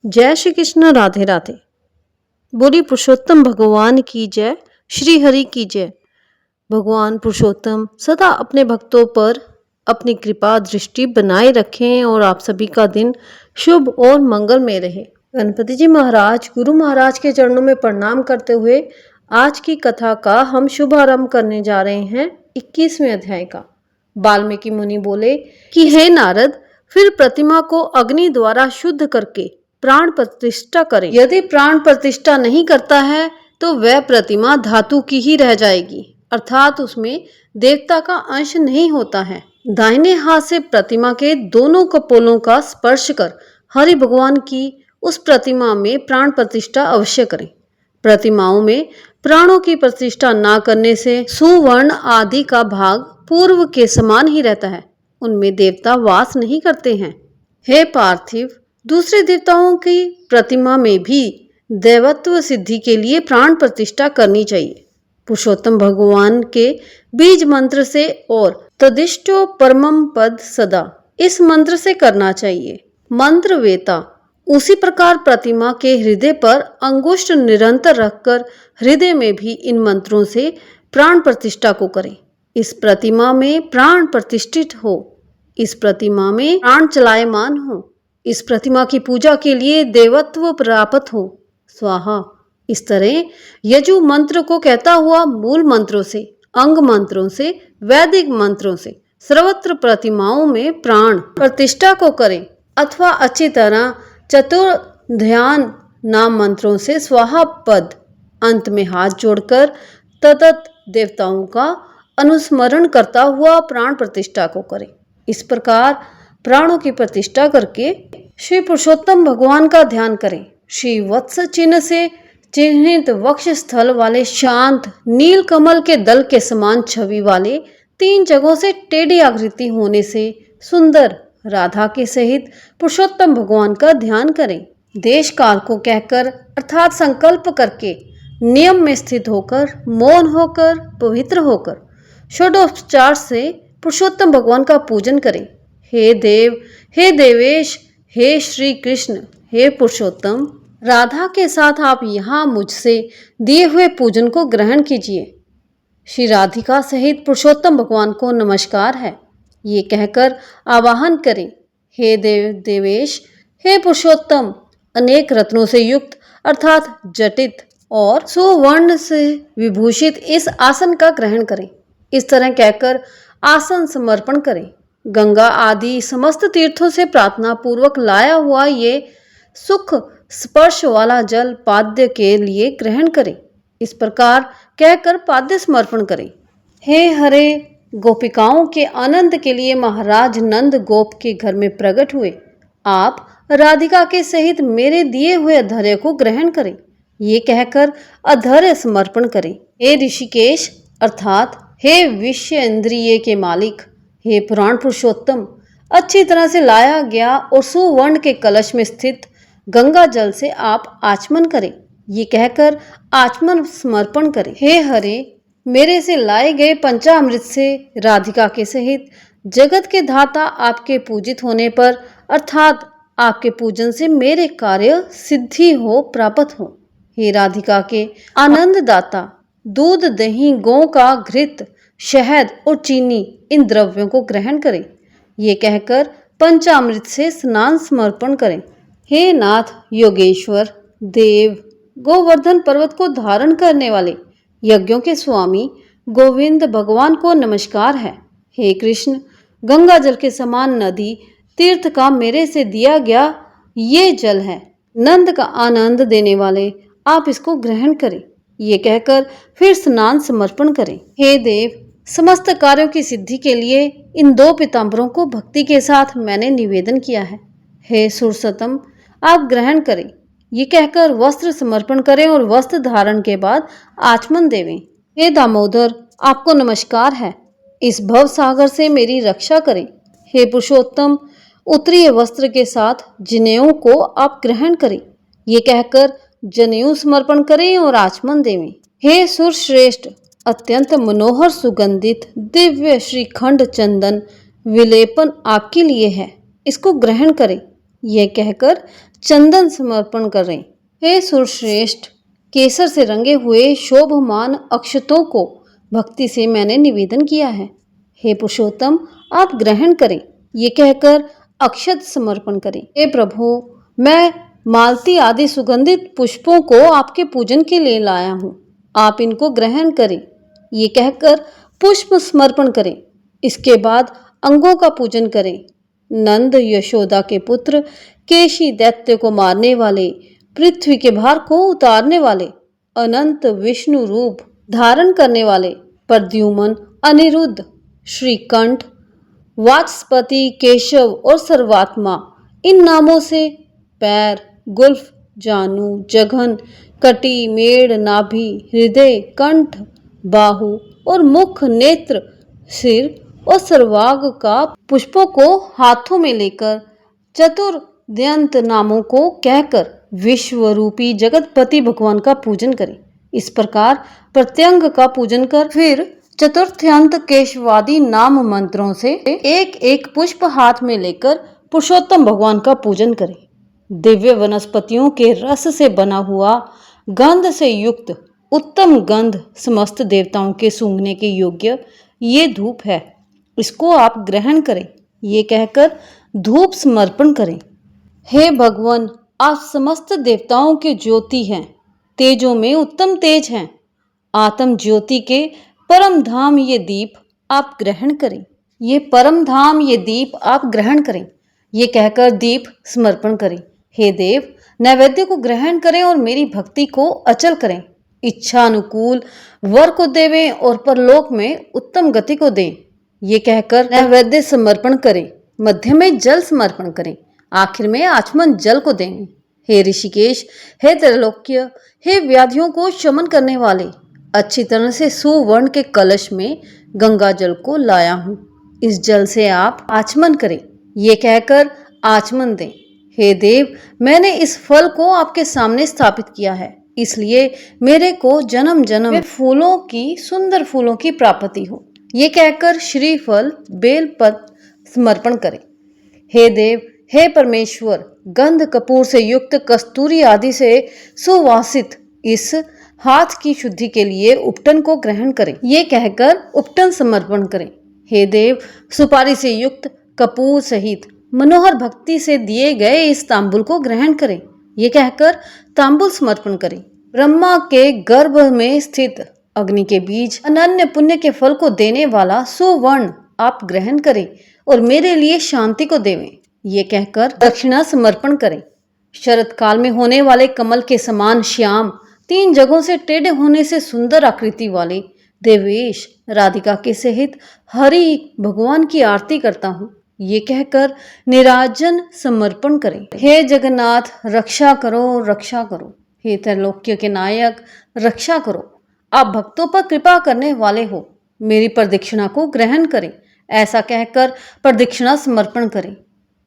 जय श्री कृष्ण। राधे राधे। बोली पुरुषोत्तम भगवान की जय, श्री हरि की जय। भगवान पुरुषोत्तम सदा अपने भक्तों पर अपनी कृपा दृष्टि बनाए रखें और आप सभी का दिन शुभ और मंगलमय रहे। गणपति जी महाराज गुरु महाराज के चरणों में प्रणाम करते हुए आज की कथा का हम शुभारंभ करने जा रहे हैं 21वें अध्याय का। वाल्मीकि मुनि बोले कि हे नारद, फिर प्रतिमा को अग्नि द्वारा शुद्ध करके प्राण प्रतिष्ठा करें। यदि प्राण प्रतिष्ठा नहीं करता है तो वह प्रतिमा धातु की ही रह जाएगी, अर्थात उसमें देवता का अंश नहीं होता है। दाहिने हाथ से प्रतिमा के दोनों कपोलों का स्पर्श कर हरि भगवान की उस प्रतिमा में प्राण प्रतिष्ठा अवश्य करें। प्रतिमाओं में प्राणों की प्रतिष्ठा न करने से सुवर्ण आदि का भाग पूर्व के समान ही रहता है, उनमें देवता वास नहीं करते हैं। हे पार्थिव, दूसरे देवताओं की प्रतिमा में भी देवत्व सिद्धि के लिए प्राण प्रतिष्ठा करनी चाहिए। पुरुषोत्तम भगवान के बीज मंत्र से और तदिष्टो परमम पद सदा, इस मंत्र से करना चाहिए। मंत्र वेता उसी प्रकार प्रतिमा के हृदय पर अंगुष्ठ निरंतर रखकर हृदय में भी इन मंत्रों से प्राण प्रतिष्ठा को करें। इस प्रतिमा में प्राण प्रतिष्ठित हो, इस प्रतिमा में प्राण चलायमान हो, इस प्रतिमा की पूजा के लिए देवत्व प्राप्त हो, स्वाहा। इस तरह यजु मंत्र को कहता हुआ मूल मंत्रों से, अंग मंत्रों से, वैदिक मंत्रों से सर्वत्र प्रतिमाओं में प्राण प्रतिष्ठा को करें, अथवा अच्छी तरह चतुर ध्यान नाम मंत्रों से स्वाहा पद अंत में हाथ जोड़कर ततत देवताओं का अनुस्मरण करता हुआ प्राण प्रतिष्ठा को करें। इस प्रकार प्राणों की प्रतिष्ठा करके श्री पुरुषोत्तम भगवान का ध्यान करें। श्री वत्स चिन्ह से चिन्हित वक्ष स्थल वाले शांत नील कमल के दल के समान छवि वाले 3 जगहों से टेढ़ी आकृति होने से सुंदर राधा के सहित पुरुषोत्तम भगवान का ध्यान करें। देश काल को कहकर अर्थात संकल्प करके नियम में स्थित होकर, मौन होकर, पवित्र होकर षोडोपचार से पुरुषोत्तम भगवान का पूजन करें। हे देव, हे देवेश, हे श्री कृष्ण, हे पुरुषोत्तम, राधा के साथ आप यहाँ मुझसे दिए हुए पूजन को ग्रहण कीजिए। श्री राधिका सहित पुरुषोत्तम भगवान को नमस्कार है, ये कहकर आवाहन करें। हे देव देवेश, हे पुरुषोत्तम, अनेक रत्नों से युक्त अर्थात जटित और सुवर्ण से विभूषित इस आसन का ग्रहण करें। इस तरह कहकर आसन समर्पण करें। गंगा आदि समस्त तीर्थों से प्रार्थना पूर्वक लाया हुआ ये सुख स्पर्श वाला जल पाद्य के लिए ग्रहण करें। इस प्रकार कहकर पाद्य समर्पण करें। हे हरे, गोपिकाओं के आनंद के लिए महाराज नंद गोप के घर में प्रकट हुए। आप राधिका के सहित मेरे दिए हुए अधर्य को ग्रहण करें, ये कहकर अधर्य समर्पण करें। हे ऋषिकेश अर्थात हे विषय इंद्रिय के मालिक, हे पुराण पुरुषोत्तम, अच्छी तरह से लाया गया और सुवर्ण के कलश में स्थित गंगा जल से आप आचमन करें, ये कहकर आचमन समर्पण करें। हे हरे, मेरे से लाए गए पंचामृत से राधिका के सहित जगत के धाता आपके पूजित होने पर अर्थात आपके पूजन से मेरे कार्य सिद्धि हो प्राप्त हो। हे राधिका के आनंद दाता, दूध, दही, गौ का घृत, शहद और चीनी इन द्रव्यों को ग्रहण करें, ये कहकर पंचामृत से स्नान समर्पण करें। हे नाथ योगेश्वर, देव, गोवर्धन पर्वत को धारण करने वाले यज्ञों के स्वामी गोविंद भगवान को नमस्कार है। हे कृष्ण, गंगा जल के समान नदी तीर्थ का मेरे से दिया गया ये जल है, नंद का आनंद देने वाले, आप इसको ग्रहण करें, ये कहकर फिर स्नान समर्पण करें। हे देव, समस्त कार्यों की सिद्धि के लिए इन 2 पीताम्बरों को भक्ति के साथ मैंने निवेदन किया है। हे सुरसतम, आप ग्रहण करें, ये कहकर वस्त्र समर्पण करें और वस्त्र धारण के बाद आचमन देवें। हे दामोदर, आपको नमस्कार है, इस भव सागर से मेरी रक्षा करें। हे पुरुषोत्तम, उत्तरीय वस्त्र के साथ जनेऊ को आप ग्रहण करें, ये कहकर जनेऊ समर्पण करें और आचमन देवें। हे सुरश्रेष्ठ, अत्यंत मनोहर सुगंधित दिव्य श्रीखंड चंदन विलेपन आपके लिए है, इसको ग्रहण करें, यह कहकर चंदन समर्पण करें। हे सुरश्रेष्ठ, केसर से रंगे हुए शोभमान अक्षतों को भक्ति से मैंने निवेदन किया है। हे पुरुषोत्तम, आप ग्रहण करें। ये कहकर अक्षत समर्पण करें। हे प्रभु, मैं मालती आदि सुगंधित पुष्पों को आपके पूजन के लिए लाया हूँ, आप इनको ग्रहण करें। ये कहकर पुष्प समर्पण करें। इसके बाद अंगों का पूजन करें। नंद यशोदा के पुत्र, केशी दैत्य को मारने वाले, पृथ्वी के भार को उतारने वाले, अनंत विष्णु रूप धारण करने वाले प्रद्युमन, अनिरुद्ध, श्रीकंठ, वाचस्पति, केशव और सर्वात्मा, इन नामों से पैर, गुल्फ, जानु, जघन, कटी, मेड़, नाभि, हृदय, कंठ, बाहु और मुख, नेत्र, सिर और सर्वांग का पुष्पों को हाथों में लेकर चतुर्दयंत नामों को कहकर विश्व रूपी जगतपति भगवान का पूजन करें। इस प्रकार प्रत्यंग का पूजन कर फिर चतुर्थ्यंत केशवादी नाम मंत्रों से एक एक पुष्प हाथ में लेकर पुरुषोत्तम भगवान का पूजन करें। दिव्य वनस्पतियों के रस से बना हुआ, गंध से युक्त उत्तम गंध समस्त देवताओं के सूंघने के योग्य ये धूप है, इसको आप ग्रहण करें। ये कहकर धूप समर्पण करें। हे भगवान, आप समस्त देवताओं के ज्योति हैं, तेजों में उत्तम तेज हैं। आत्म ज्योति के परम धाम ये दीप आप ग्रहण करें। ये परम धाम ये दीप आप ग्रहण करें। ये कहकर दीप समर्पण करें। हे देव, नैवेद्य को ग्रहण करें और मेरी भक्ति को अचल करें। इच्छा अनुकूल वर को देवें और परलोक में उत्तम गति को दें। ये कहकर नैवेद्य समर्पण करें। मध्य में जल समर्पण करें। आखिर में आचमन जल को देंगे। हे ऋषिकेश, हे त्रैलोक्य, हे व्याधियों को शमन करने वाले, अच्छी तरह से सुवर्ण के कलश में गंगा जल को लाया हूँ, इस जल से आप आचमन करें। ये कहकर आचमन दें। हे देव, मैंने इस फल को आपके सामने स्थापित किया है, इसलिए मेरे को जन्म जन्म में फूलों की, सुंदर फूलों की प्राप्ति हो। ये कहकर श्रीफल बेलपत्र समर्पण करें। हे देव, हे परमेश्वर, गंध कपूर से युक्त कस्तूरी आदि से सुवासित इस हाथ की शुद्धि के लिए उपटन को ग्रहण करें। ये कहकर उपटन समर्पण करें। हे देव, सुपारी से युक्त कपूर सहित मनोहर भक्ति से दिए गए इस तांबुल को ग्रहण करें। ये कहकर तांबुल समर्पण करें। ब्रह्मा के गर्भ में स्थित अग्नि के बीज अनन्य पुण्य के फल को देने वाला सुवर्ण आप ग्रहण करें और मेरे लिए शांति को देवें। ये कहकर दक्षिणा समर्पण करें। शरद काल में होने वाले कमल के समान श्याम, 3 जगहों से टेढ़े होने से सुंदर आकृति वाले देवेश राधिका के सहित हरि भगवान की आरती करता हूँ। ये कहकर निराजन समर्पण करें। हे जगन्नाथ, रक्षा करो, रक्षा करो। हे त्रैलोक्य के नायक, रक्षा करो। आप भक्तों पर कृपा करने वाले हो, मेरी प्रदक्षिणा को ग्रहण करें। ऐसा कहकर प्रदक्षिणा समर्पण करें।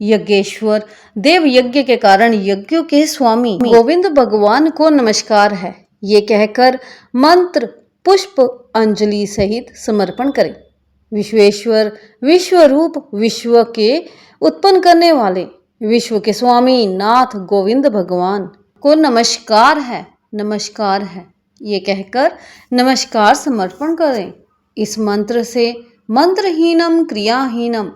यज्ञेश्वर, देव यज्ञ के कारण यज्ञों के स्वामी गोविंद भगवान को नमस्कार है। ये कहकर मंत्र पुष्प अंजलि सहित समर्पण करें। विश्वेश्वर, विश्व रूप, विश्व के उत्पन्न करने वाले, विश्व के स्वामी नाथ गोविंद भगवान को नमस्कार है, नमस्कार है। ये कहकर नमस्कार समर्पण करें। इस मंत्र से मंत्रहीनम क्रियाहीनम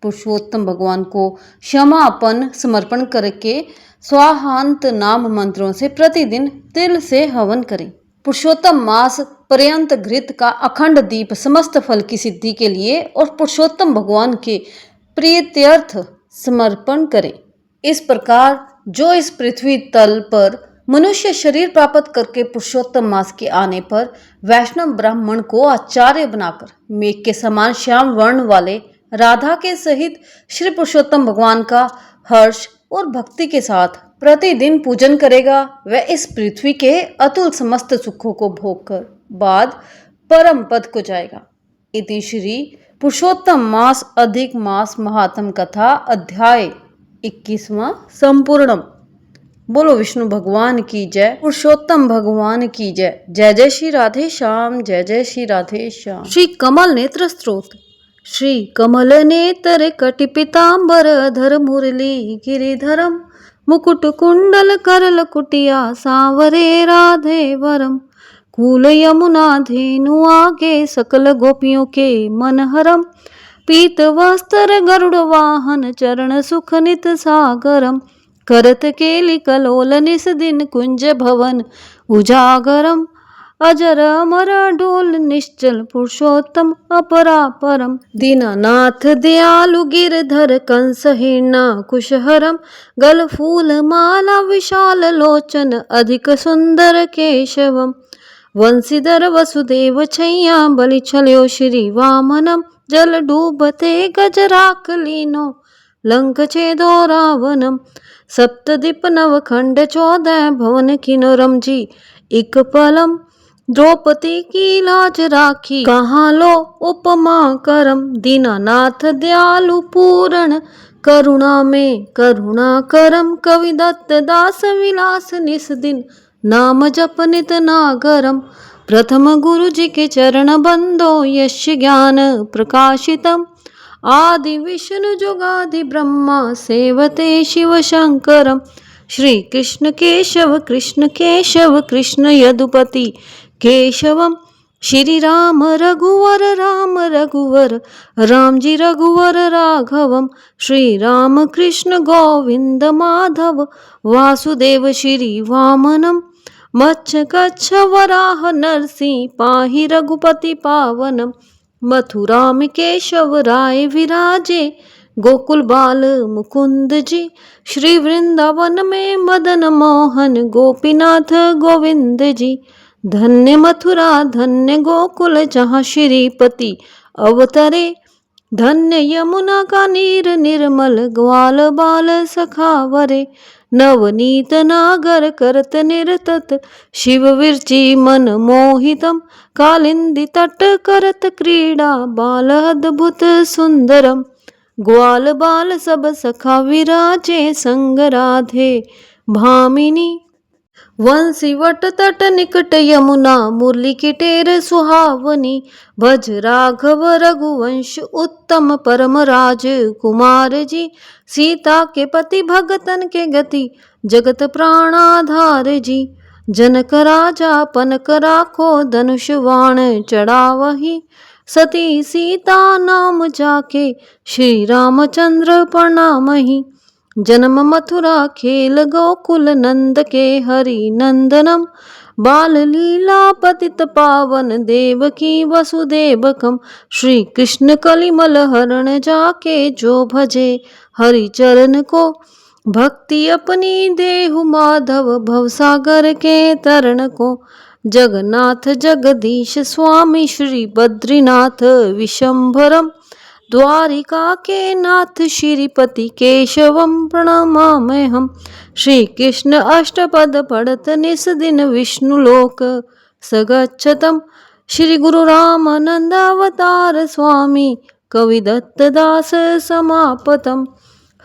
पुरुषोत्तम भगवान को क्षमापन समर्पण करके स्वाहांत नाम मंत्रों से प्रतिदिन तिल से हवन करें। पुरुषोत्तम मास पर्यंत घृत का अखंड दीप समस्त फल की सिद्धि के लिए और पुरुषोत्तम भगवान के प्रीत्यर्थ समर्पण करें। इस प्रकार जो इस पृथ्वी तल पर मनुष्य शरीर प्राप्त करके पुरुषोत्तम मास के आने पर वैष्णव ब्राह्मण को आचार्य बनाकर मेघ के समान श्याम वर्ण वाले राधा के सहित श्री पुरुषोत्तम भगवान का हर्ष और भक्ति के साथ प्रतिदिन पूजन करेगा, वह इस पृथ्वी के अतुल समस्त सुखों को भोग कर बाद परम पद को जाएगा। इति श्री पुरुषोत्तम मास अधिक मास महात्म कथा अध्याय 21वां संपूर्णम। बोलो विष्णु भगवान की जय, पुरुषोत्तम भगवान की जय। जय जय श्री राधे श्याम, जय जय श्री राधे श्याम। श्री कमल नेत्र स्तोत्र। श्री कमल नेत्र कटि पीतांबर धर मुरली गिरिधरम मुकुट कुंडल करल कुटिया सांवरे राधे वरम। कूल यमुना धेनु आगे सकल गोपियों के मनहरम। पीत वस्त्र गरुड़ वाहन चरण सुख नित सागरम। करत केलि कलोल निस दिन कुंज भवन उजागरम। अजर अमर डोल निश्चल पुरुषोत्तम अपरापरम। दीनानाथ दयालु गिरधर कंस हिरना कुशहरम। गल फूल माला विशाल लोचन अधिक सुंदर केशवम। वंशीधर वसुदेव छैया बलि छल्यो श्री वामनम। जल डूबते गजराक लीनो लंक छेदो रावणम। सप्तदीप नवखंड 14 भवन किन्नरम जी इक पलम। द्रौपदी की लाज राखी कहाँ लो उपमा करम। दीनानाथ दयालु पूर्ण करुणा में करुणा करम। कवि दत्त दास विलास निस दिन नाम जप नित नागरम। प्रथम गुरु जी के चरण बंदो यश ज्ञान प्रकाशितम। आदि विष्णु जुगादि ब्रह्मा सेवते शिव शंकरम। श्री कृष्ण केशव कृष्ण यदुपति केशवम। श्री राम रघुवर राम जी रघुवर राघवम। श्री राम कृष्ण गोविंद माधव वासुदेव श्री वामनम। मच्छ कच्छ वराह नरसिंह पाहि रघुपति पावनम। मथुरा में केशव राय विराजे गोकुल बाल मुकुंद जी। श्री वृंदावन में मदन मोहन गोपीनाथ गोविंद जी। धन्य मथुरा धन्य गोकुल जहाँ श्रीपति अवतरे। धन्य यमुना का नीर निर्मल ग्वाल बाल सखावरे। नवनीत नागर करत निरतत शिव विरचि मन मोहितम। कालिंदी तट करत क्रीड़ा बाल अद्भुत सुंदरम। ग्वाल बाल सब सखा विराजे संग राधे भामिनी। वंशी वट तट निकट यमुना मुरली की टेर सुहावनी। भज राघव रघुवंश उत्तम परम राज कुमार जी। सीता के पति भगतन के गति जगत प्राणाधार जी। जनक राजा पनक राखो धनुष बाण चढ़ावही। सती सीता नाम जाके श्री रामचंद्र प्रणामहि। जन्म मथुरा खेल गोकुल नंद के हरि नंदनम। बाल लीला पतित पावन देवकी वसुदेवकम। श्री कृष्ण कलिमल हरण जाके जो भजे हरि चरण को। भक्ति अपनी देहु माधव भवसागर के तरण को। जगन्नाथ जगदीश स्वामी श्री बद्रीनाथ विशंभरम। द्वारिका के नाथ श्रीपति केशवम प्रणमाम्यहम्। श्री कृष्ण अष्टपद पढ़त निस दिन विष्णु लोक सगच्छतम। श्री गुरु रामानंद अवतार स्वामी कवि दत्त दास समापतम।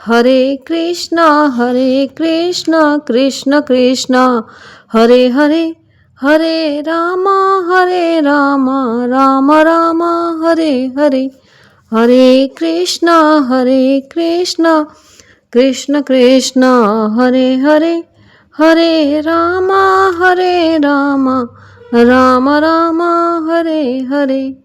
हरे कृष्णा कृष्ण कृष्णा हरे हरे। हरे रामा राम राम हरे हरे। हरे कृष्णा कृष्ण कृष्ण हरे हरे। हरे रामा राम राम हरे हरे।